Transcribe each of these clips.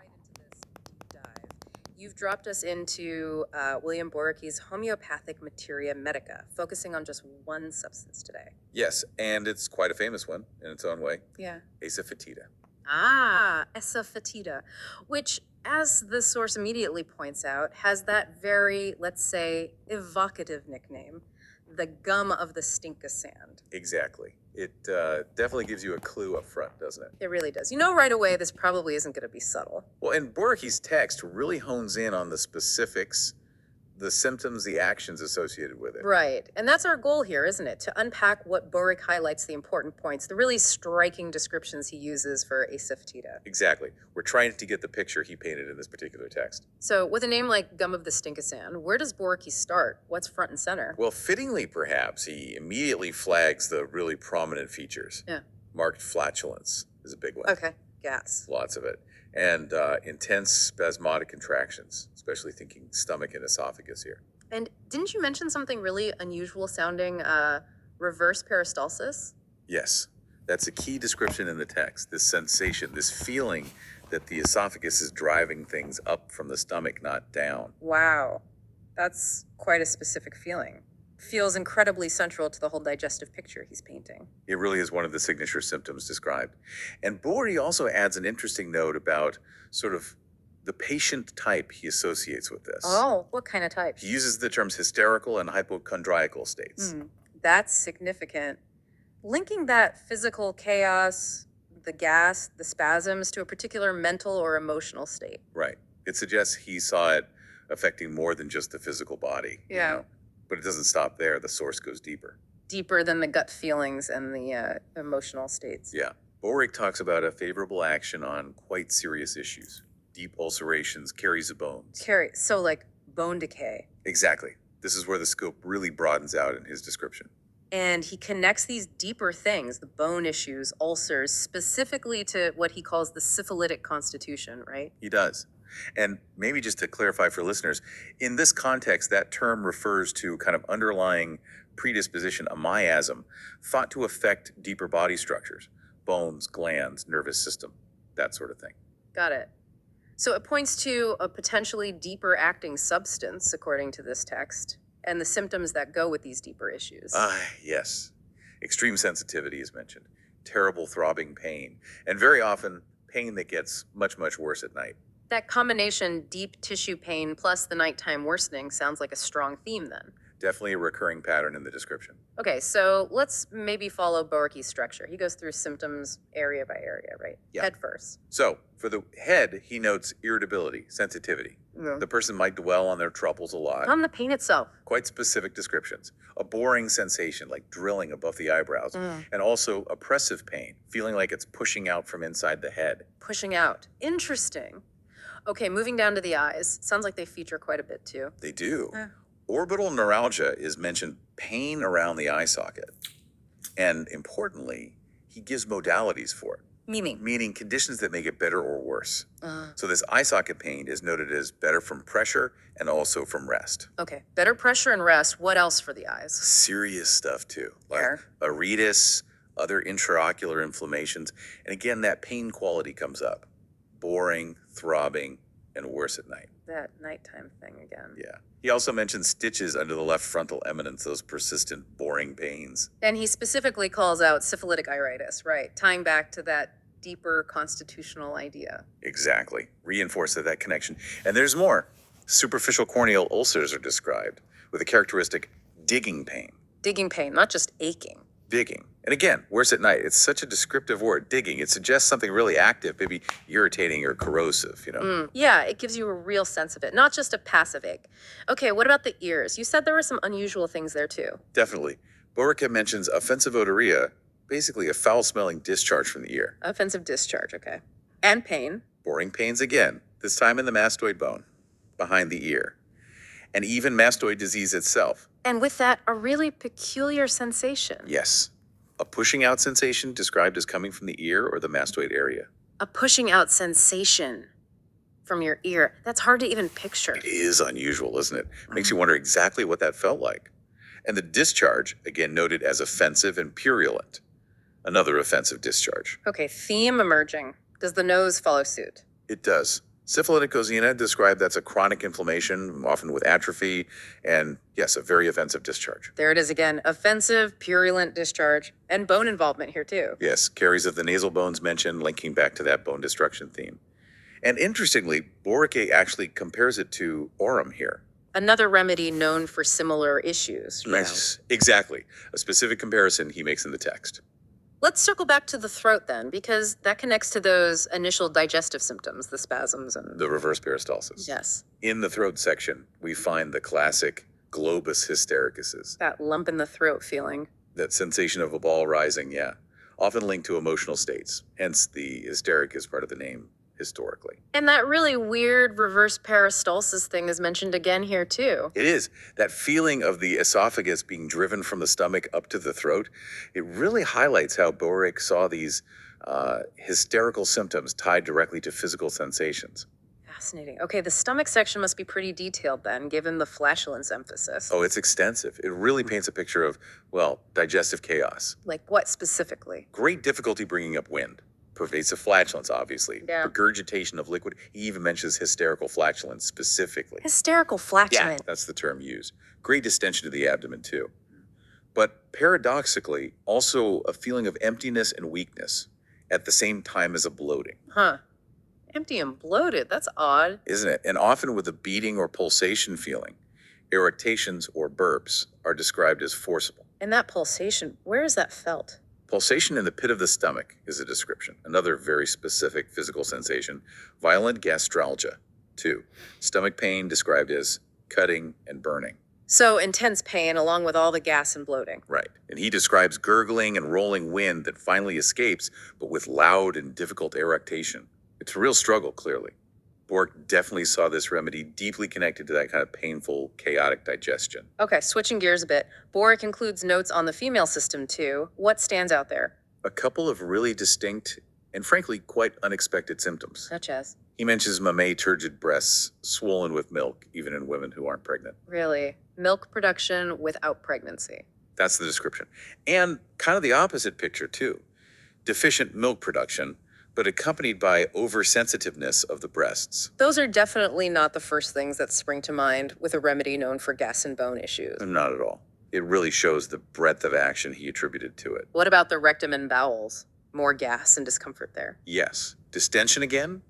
right into this deep dive. You've dropped us into William Boericke's Homeopathic Materia Medica, focusing on just one substance today. Yes, and it's quite a famous one in its own way. Yeah. Asa Foetida. Asa Foetida, which, as the source immediately points out, has that very, let's say, evocative nickname, the gum of the stink of sand. Exactly. It definitely gives you a clue up front, doesn't it? It really does. You know right away this probably isn't going to be subtle. Well, and Boericke's text really hones in on the specifics, the symptoms, the actions associated with it. Right. And that's our goal here, isn't it? To unpack what Boericke highlights the important points, the really striking descriptions he uses for Asa Foetida. Exactly. We're trying to get the picture he painted in this particular text. So, with a name like Gum of the Stink of Sand, where does Boericke start? What's front and center? Well, fittingly, perhaps, he immediately flags the really prominent features. Yeah. Marked flatulence is a big one. Okay. Gas. Lots of it. And intense spasmodic contractions, especially thinking stomach and esophagus here. And didn't you mention something really unusual sounding, reverse peristalsis? Yes, that's a key description in the text. This sensation, this feeling that the esophagus is driving things up from the stomach, not down. Wow. That's quite a specific feeling. Feels incredibly central to the whole digestive picture he's painting. It really is one of the signature symptoms described. And Boericke also adds an interesting note about sort of the patient type he associates with this. Oh, what kind of type? He uses the terms hysterical and hypochondriacal states. That's significant. Linking that physical chaos, the gas, the spasms to a particular mental or emotional state. Right. It suggests he saw it affecting more than just the physical body. Yeah. But it doesn't stop there. The source goes deeper. Deeper than the gut feelings and the emotional states. Yeah. Boericke talks about a favorable action on quite serious issues. Deep ulcerations, caries of bones. So like bone decay. Exactly. This is where the scope really broadens out in his description. And he connects these deeper things, the bone issues, ulcers, specifically to what he calls the syphilitic constitution, right? He does. And maybe just to clarify for listeners, in this context, that term refers to kind of underlying predisposition, a miasm, thought to affect deeper body structures, bones, glands, nervous system, that sort of thing. Got it. So it points to a potentially deeper acting substance, according to this text, and the symptoms that go with these deeper issues. Yes. Extreme sensitivity is mentioned, terrible throbbing pain, and very often pain that gets much, much worse at night. That combination, deep tissue pain plus the nighttime worsening, sounds like a strong theme then. Definitely a recurring pattern in the description. Okay, so let's maybe follow Boericke's structure. He goes through symptoms area by area, right? Yeah. Head first. So, for the head, he notes irritability, sensitivity. Yeah. The person might dwell on their troubles a lot. On the pain itself. Quite specific descriptions. A boring sensation, like drilling above the eyebrows. And also oppressive pain, feeling like it's pushing out from inside the head. Pushing out. Interesting. Okay, moving down to the eyes. Sounds like they feature quite a bit too. They do. Orbital neuralgia is mentioned, pain around the eye socket. And importantly, he gives modalities for it. Meaning conditions that make it better or worse. So this eye socket pain is noted as better from pressure and also from rest. Okay, better pressure and rest. What else for the eyes? Serious stuff too, like Hair. iritis, other intraocular inflammations. And again, that pain quality comes up. Boring, throbbing, and worse at night. That nighttime thing again. Yeah. He also mentions stitches under the left frontal eminence, those persistent, boring pains. And he specifically calls out syphilitic iritis, right? Tying back to that deeper constitutional idea. Exactly. Reinforce that connection. And there's more. Superficial corneal ulcers are described with a characteristic digging pain. Digging pain, not just aching. Digging. And again, worse at night. It's such a descriptive word, digging. It suggests something really active, maybe irritating or corrosive, Yeah, it gives you a real sense of it, not just a passive ache. Okay, what about the ears? You said there were some unusual things there too. Definitely. Boericke mentions offensive odoria, basically a foul-smelling discharge from the ear. Offensive discharge, okay. And pain. Boring pains again, this time in the mastoid bone, behind the ear. And even mastoid disease itself. And with that, a really peculiar sensation. Yes. A pushing out sensation described as coming from the ear or the mastoid area. A pushing out sensation from your ear. That's hard to even picture. It is unusual, isn't it? Makes you wonder exactly what that felt like. And the discharge, again noted as offensive and purulent. Another offensive discharge. Okay, theme emerging. Does the nose follow suit? It does. Syphilitic kozina described that's a chronic inflammation, often with atrophy, and yes, a very offensive discharge. There it is again. Offensive, purulent discharge, and bone involvement here too. Yes, caries of the nasal bones mentioned, linking back to that bone destruction theme. And interestingly, Boericke actually compares it to aurum here. Another remedy known for similar issues. Yes, exactly. A specific comparison he makes in the text. Let's circle back to the throat then, because that connects to those initial digestive symptoms, the spasms and... The reverse peristalsis. Yes. In the throat section, we find the classic globus hystericus. That lump in the throat feeling. That sensation of a ball rising, yeah. Often linked to emotional states. Hence, the hysteric is part of the name historically. And that really weird reverse peristalsis thing is mentioned again here too. It is. That feeling of the esophagus being driven from the stomach up to the throat, it really highlights how Boericke saw these hysterical symptoms tied directly to physical sensations. Fascinating. Okay, the stomach section must be pretty detailed then, given the flatulence emphasis. Oh, it's extensive. It really paints a picture of, well, digestive chaos. Like what specifically? Great difficulty bringing up wind. Pervasive flatulence, obviously. Yeah. Regurgitation of liquid. He even mentions hysterical flatulence specifically. Hysterical flatulence. Yeah, that's the term used. Great distension of the abdomen, too. But paradoxically, also a feeling of emptiness and weakness at the same time as a bloating. Huh. Empty and bloated. That's odd. Isn't it? And often with a beating or pulsation feeling. Eructations or burps are described as forcible. And that pulsation, where is that felt? Pulsation in the pit of the stomach is a description. Another very specific physical sensation. Violent gastralgia, too. Stomach pain described as cutting and burning. So intense pain along with all the gas and bloating. Right. And he describes gurgling and rolling wind that finally escapes, but with loud and difficult eructation. It's a real struggle, clearly. Boericke definitely saw this remedy deeply connected to that kind of painful, chaotic digestion. Okay, switching gears a bit. Boericke includes notes on the female system too. What stands out there? A couple of really distinct and frankly quite unexpected symptoms. Such as? He mentions mammæ turgid breasts, swollen with milk, even in women who aren't pregnant. Really? Milk production without pregnancy. That's the description. And kind of the opposite picture, too. Deficient milk production, but accompanied by oversensitiveness of the breasts. Those are definitely not the first things that spring to mind with a remedy known for gas and bone issues. Not at all. It really shows the breadth of action he attributed to it. What about the rectum and bowels? More gas and discomfort there. Yes. Distension again,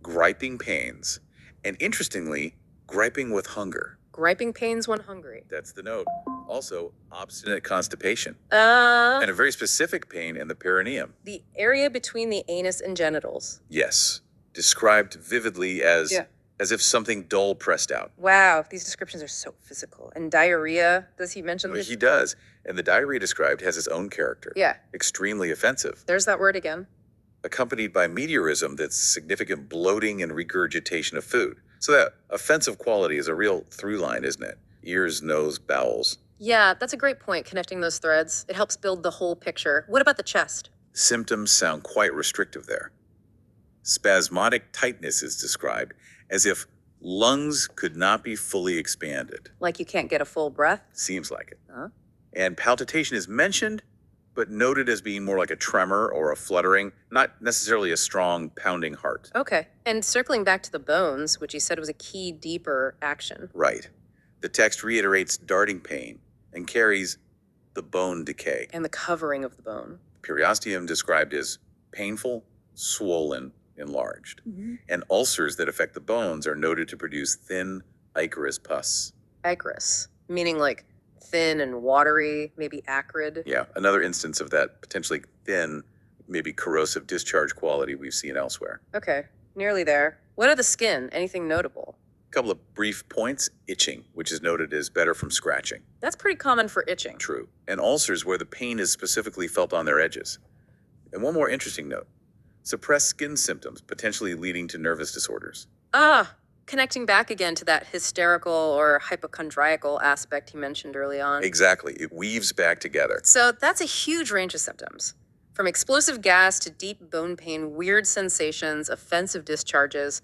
griping pains, and interestingly, griping with hunger. Griping pains when hungry. That's the note. Also, obstinate constipation. And And a very specific pain in the perineum. the area between the anus and genitals. Yes. Described vividly as Yeah. as if something dull pressed out. Wow, these descriptions are so physical. And diarrhea, does he mention this? He does. And the diarrhea described has its own character. Yeah, Extremely offensive. there's that word again. Accompanied by meteorism that's significant bloating and regurgitation of food. So that offensive quality is a real through line, isn't it? Ears, nose, bowels. Yeah, that's a great point, connecting those threads. It helps build the whole picture. What about the chest? Symptoms sound quite restrictive there. Spasmodic tightness is described as if lungs could not be fully expanded. Like you can't get a full breath? Seems like it. Huh? And palpitation is mentioned, but noted as being more like a tremor or a fluttering, not necessarily a strong pounding heart. Okay. And circling back to the bones, which you said was a key deeper action. Right. The text reiterates darting pain and carries the bone decay. And the covering of the bone. Periosteum described as painful, swollen, enlarged. And ulcers that affect the bones are noted to produce thin, ichorous pus. Ichorous, meaning like thin and watery, maybe acrid. Yeah, another instance of that potentially thin, maybe corrosive discharge quality we've seen elsewhere. Okay, nearly there. What are the skin? Anything notable? A couple of brief points. Itching, which is noted as better from scratching. That's pretty common for itching. True. And ulcers where the pain is specifically felt on their edges. And one more interesting note. Suppressed skin symptoms, potentially leading to nervous disorders. Connecting back again to that hysterical or hypochondriacal aspect he mentioned early on. Exactly. It weaves back together. So that's a huge range of symptoms. From explosive gas to deep bone pain, weird sensations, offensive discharges.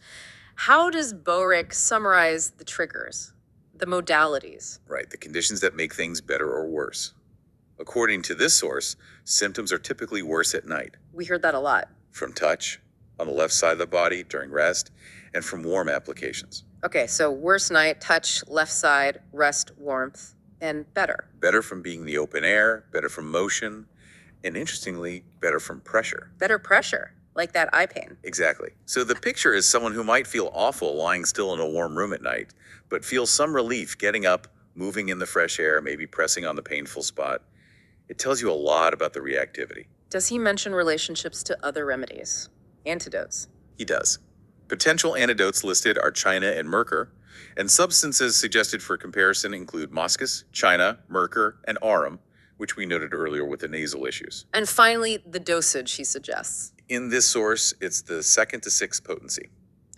How does Boericke summarize the triggers, the modalities? Right. The conditions that make things better or worse. According to this source, symptoms are typically worse at night. We heard that a lot. From touch, on the left side of the body during rest, and from warm applications. Okay, so worst night, touch, left side, rest, warmth, and better. Better from being in the open air, better from motion, and interestingly, better from pressure. Better pressure, like that eye pain. Exactly. So the picture is someone who might feel awful lying still in a warm room at night, but feels some relief getting up, moving in the fresh air, maybe pressing on the painful spot. It tells you a lot about the reactivity. Does he mention relationships to other remedies? Antidotes? He does. Potential antidotes listed are China and Merkur, and substances suggested for comparison include Moschus, China, Merkur, and Arum, which we noted earlier with the nasal issues. And finally, the dosage he suggests. In this source, it's the 2nd to 6th potency.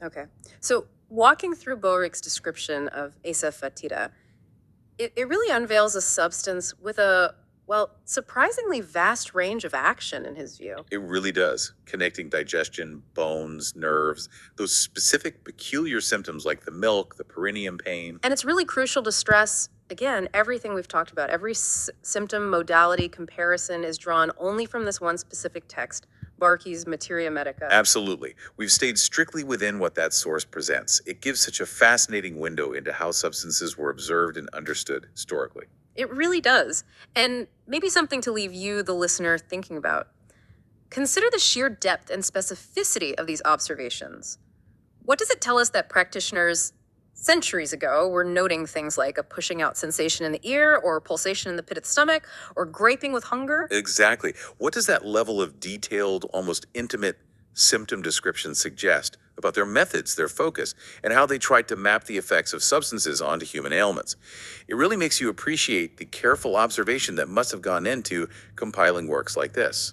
Okay. So walking through Boericke's description of Asa Foetida, it really unveils a substance with a, well, surprisingly vast range of action in his view. It really does, connecting digestion, bones, nerves, those specific peculiar symptoms like the milk, the perineum pain. And it's really crucial to stress, again, everything we've talked about. Every symptom modality comparison is drawn only from this one specific text, Boericke's Materia Medica. Absolutely. We've stayed strictly within what that source presents. It gives such a fascinating window into how substances were observed and understood historically. It really does. And maybe something to leave you, the listener, thinking about. Consider the sheer depth and specificity of these observations. What does it tell us that practitioners centuries ago were noting things like a pushing out sensation in the ear, or pulsation in the pit of the stomach, or graping with hunger? Exactly. What does that level of detailed, almost intimate symptom description suggest about their methods, their focus, and how they tried to map the effects of substances onto human ailments? It really makes you appreciate the careful observation that must have gone into compiling works like this.